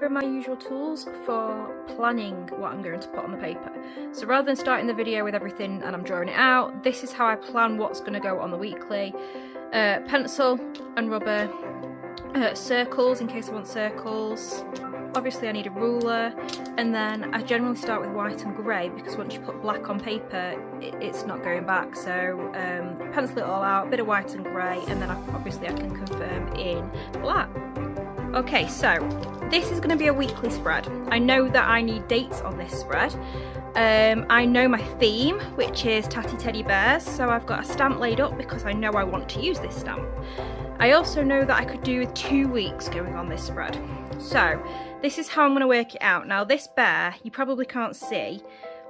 over my usual tools for planning what I'm going to put on the paper. So rather than starting the video with everything and I'm drawing it out, this is how I plan what's going to go on the weekly. Pencil and rubber, circles in case I want circles. Obviously I need a ruler, and then I generally start with white and grey because once you put black on paper it's not going back. So pencil it all out, bit of white and grey, and then obviously I can confirm in black. Okay, so this is going to be a weekly spread. I know that I need dates on this spread. I know my theme, which is Tatty Teddy Bears, so I've got a stamp laid up because I know I want to use this stamp. I also know that I could do with 2 weeks going on this spread. So this is how I'm going to work it out. Now this bear you probably can't see,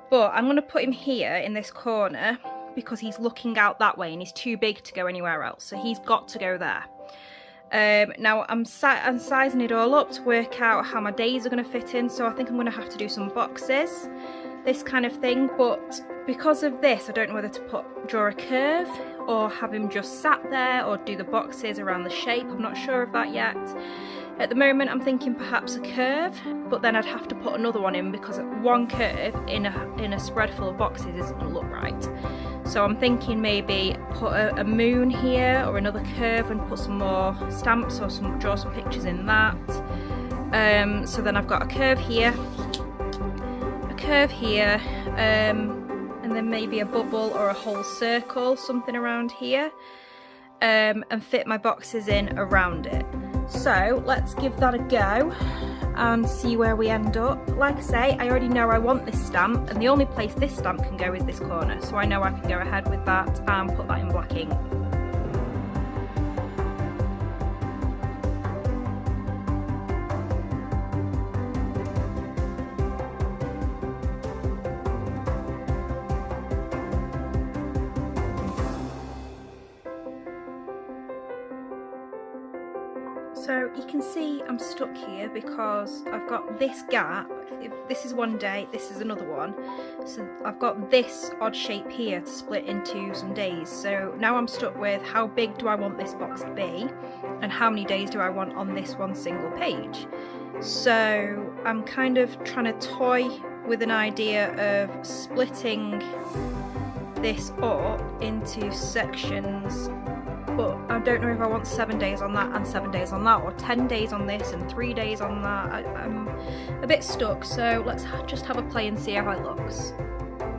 but I'm going to put him here in this corner because he's looking out that way and he's too big to go anywhere else, so he's got to go there. Now I'm sizing it all up to work out how my days are going to fit in, so I think I'm going to have to do some boxes, this kind of thing, but because of this I don't know whether to draw a curve or have him just sat there or do the boxes around the shape. I'm not sure of that yet. At the moment I'm thinking perhaps a curve, but then I'd have to put another one in because one curve in a spread full of boxes isn't going to look right. So I'm thinking maybe put a moon here or another curve and put some more stamps or draw some pictures in that. So then I've got a curve here, and then maybe a bubble or a whole circle, something around here, and fit my boxes in around it. So let's give that a go and see where we end up. Like I say, I already know I want this stamp, and the only place this stamp can go is this corner, so I know I can go ahead with that and put that in black ink. So you can see I'm stuck here because I've got this gap. This is one day, this is another one. So I've got this odd shape here to split into some days. So now I'm stuck with how big do I want this box to be and how many days do I want on this one single page. So I'm kind of trying to toy with an idea of splitting this up into sections, but I don't know if I want 7 days on that and 7 days on that, or 10 days on this and 3 days on that. I'm a bit stuck, so let's just have a play and see how it looks.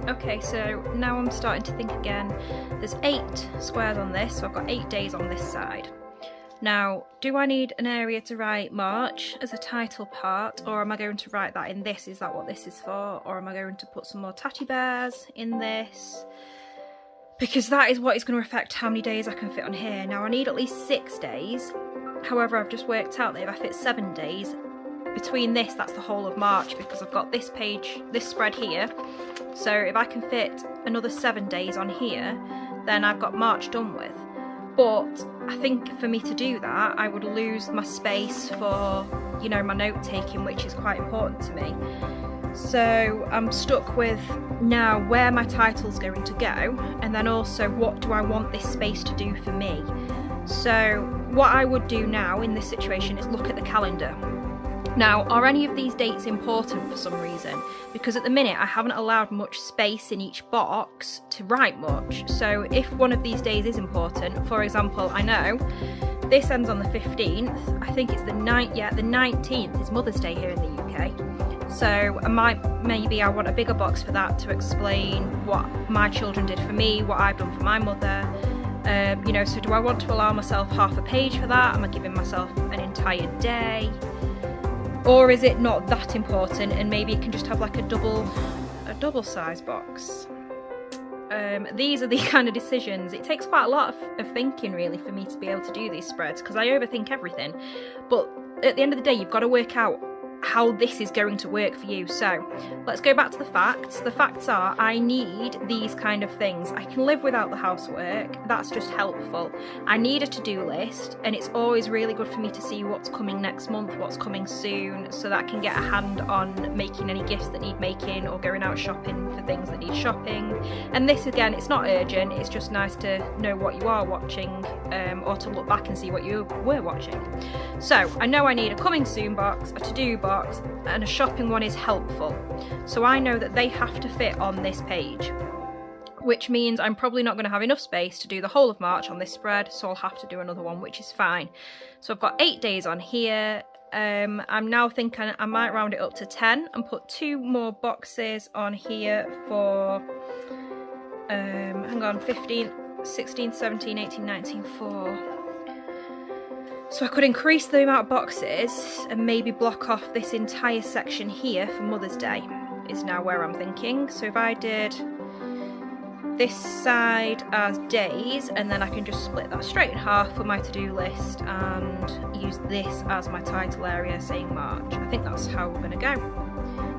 Okay, so now I'm starting to think again. There's 8 squares on this, so I've got 8 days on this side. Now, do I need an area to write March as a title part, or am I going to write that in this? Is that what this is for? Or am I going to put some more tatty bears in this? Because that is what is going to affect how many days I can fit on here. Now I need at least 6 days. However, I've just worked out that if I fit 7 days, between this, that's the whole of March, because I've got this page, this spread here. So if I can fit another 7 days on here, then I've got March done with. But I think for me to do that, I would lose my space for, you know, my note taking, which is quite important to me. So I'm stuck with now where my title's going to go, and then also what do I want this space to do for me. So what I would do now in this situation is look at the calendar. Now, are any of these dates important for some reason? Because at the minute I haven't allowed much space in each box to write much. So if one of these days is important, for example, I know this ends on the 15th, I think it's the 19th is Mother's Day here in the UK. So maybe I want a bigger box for that to explain what my children did for me, what I've done for my mother. You know, so do I want to allow myself half a page for that? Am I giving myself an entire day? Or is it not that important and maybe it can just have like a double size box? These are the kind of decisions. It takes quite a lot of thinking really for me to be able to do these spreads, because I overthink everything. But at the end of the day, you've got to work out how this is going to work for you. So let's go back to the facts. The facts are I need these kind of things. I can live without the housework, that's just helpful. I need a to-do list, and it's always really good for me to see what's coming next month, what's coming soon, so that I can get a hand on making any gifts that need making or going out shopping for things that need shopping. And this again, it's not urgent, it's just nice to know what you are watching, or to look back and see what you were watching. So I know I need a coming soon box, a to-do box, box and a shopping one is helpful. So I know that they have to fit on this page, which means I'm probably not going to have enough space to do the whole of March on this spread, so I'll have to do another one, which is fine. So I've got 8 days on here. I'm now thinking I might round it up to 10 and put 2 more boxes on here for, hang on, 15, 16, 17, 18, 19, 4. So I could increase the amount of boxes and maybe block off this entire section here for Mother's Day, is now where I'm thinking. So if I did this side as days, and then I can just split that straight in half for my to-do list and use this as my title area saying March. I think that's how we're gonna go.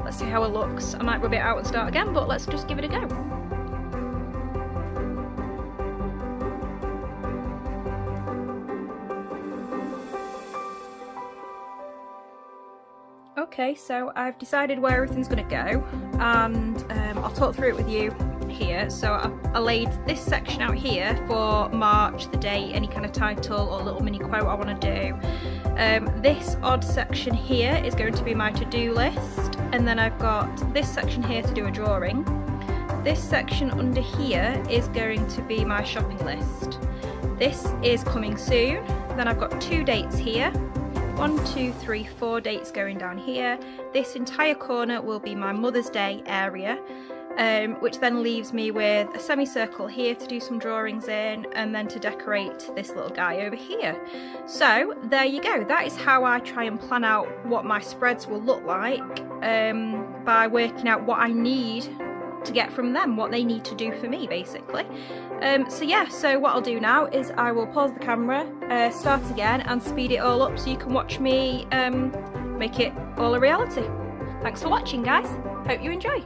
Let's see how it looks. I might rub it out and start again, but let's just give it a go. Okay, so I've decided where everything's gonna go, and I'll talk through it with you here. So I laid this section out here for March, the date, any kind of title or little mini quote I want to do. This odd section here is going to be my to-do list, and then I've got this section here to do a drawing. This section under here is going to be my shopping list. This is coming soon. Then I've got 2 dates here. 1, 2, 3, 4 dates going down here. This entire corner will be my Mother's Day area, which then leaves me with a semicircle here to do some drawings in, and then to decorate this little guy over here. So there you go. That is how I try and plan out what my spreads will look like, by working out what I need to get from them, what they need to do for me, basically. So yeah, so what I'll do now is I will pause the camera, start again and speed it all up so you can watch me make it all a reality. Thanks for watching, guys. Hope you enjoy.